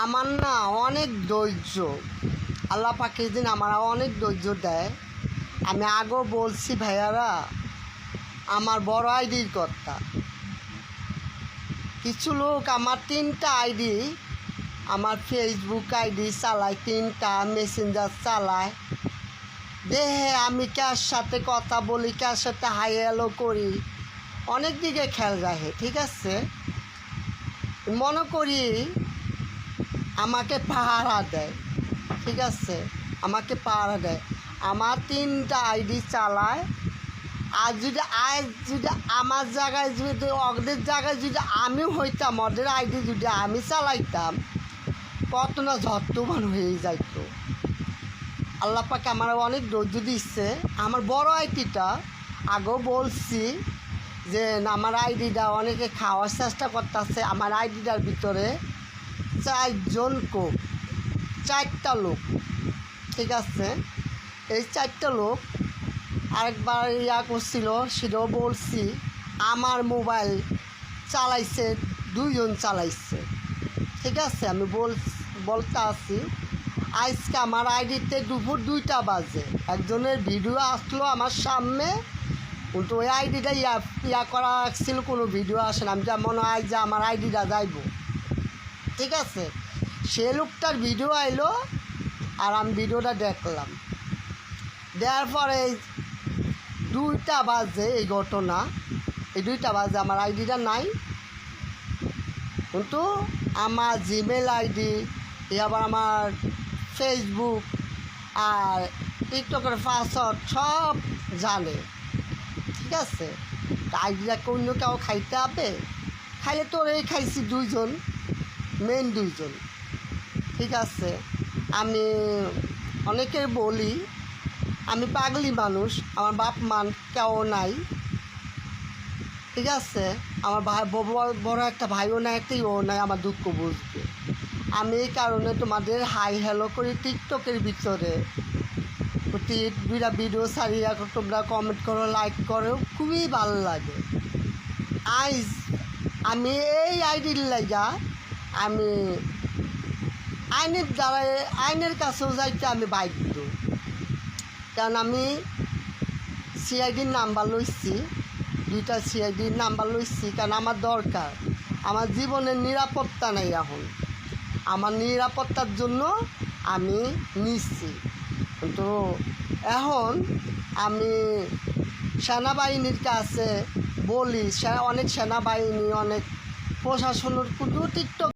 আমার না অনেক ধৈর্য, আল্লাহ পাক এই দিন আমার অনেক ধৈর্য দেয়। আমি আগেও বলছি ভাইয়ারা, আমার বড় আইডির কথা। কিছু লোক আমার 3টা আইডি, আমার ফেসবুক আইডি চালায়, 3টা মেসেঞ্জার চালায়, দেহে আমি কার সাথে কথা বলি, কার সাথে হাই হ্যালো করি, অনেক দিকে খেয়াল রাখে। ঠিক আছে, মনে করি আমাকে পাহারা দেয়। ঠিক আছে, আমাকে পাহারা দেয়। আমার 3টা আইডি চালায়। আর যদি আমার জায়গায়, যদি ওদের জায়গায় যদি আমিও হইতাম, ওদের আইডি যদি আমি চালাইতাম, কত না ঝট্টমান হয়ে যাইত। আল্লাহ পাকে আমার অনেক ধৈর্য দিচ্ছে। আমার বড় আইডিটা আগেও বলছি যে আমার আইডিটা অনেকে খাওয়ার চেষ্টা করতেছে। আমার আইডিটার ভিতরে 4টা লোক। ঠিক আছে, এই 4টা লোক আরেকবার করছিল, সেটাও বলছি। আমার মোবাইল চালাইছে 2জন চালাইছে। ঠিক আছে, আমি বলতে আছি। আজকে আমার আইডিতে দুপুর 2টা বাজে একজনের ভিডিও আসলো আমার সামনে, কিন্তু ওই আইডিটা করা ছিল, কোনো ভিডিও আসে না। আমি যা মনে হয় যে আমার আইডিটা যাইব। ঠিক আছে, সে লোকটার ভিডিও আইলো আর আমি ভিডিওটা দেখলাম। দেওয়ার পরে 2টা বাজে এই ঘটনা, এই 2টা বাজে আমার আইডিটা নাই, কিন্তু আমার জিমেল আইডি, আবার আমার ফেসবুক আর টিকটকের পাসওয়ার্ড সব জানে। ঠিক আছে, আইডিটা অন্য কেউ খাইতে হবে? খাইলে তোর এই খাইছি 2জন, মেন 2জন। ঠিক আছে, আমি অনেকের বলি আমি পাগলি মানুষ, আমার বাপ মান কেউ নাই। ঠিক আছে, আমার ভাই বড় একটা ভাইও নাই, একটাও নাই আমার দুঃখ বুঝবে। আমি এই কারণে তোমাদের হাই হ্যালো করি টিকটকের ভিতরে, 2টা ভিডিও ছাড়িয়ে তোমরা কমেন্ট করো, লাইক করো, খুবই ভালো লাগে। আইজ আমি এই আইডির লাগা আমি আইনের কাছেও যাইতে আমি বাধ্য। কারণ আমি সিআইডির নাম্বার লইছি, 2টা সিআইডির নাম্বার লইছি, কারণ আমার দরকার। আমার জীবনের নিরাপত্তা নেই এখন, আমার নিরাপত্তার জন্য আমি নিচ্ছি। কিন্তু এখন আমি সেনাবাহিনীর কাছে বলি, অনেক সেনাবাহিনী, অনেক প্রশাসনের কিন্তু টিকটক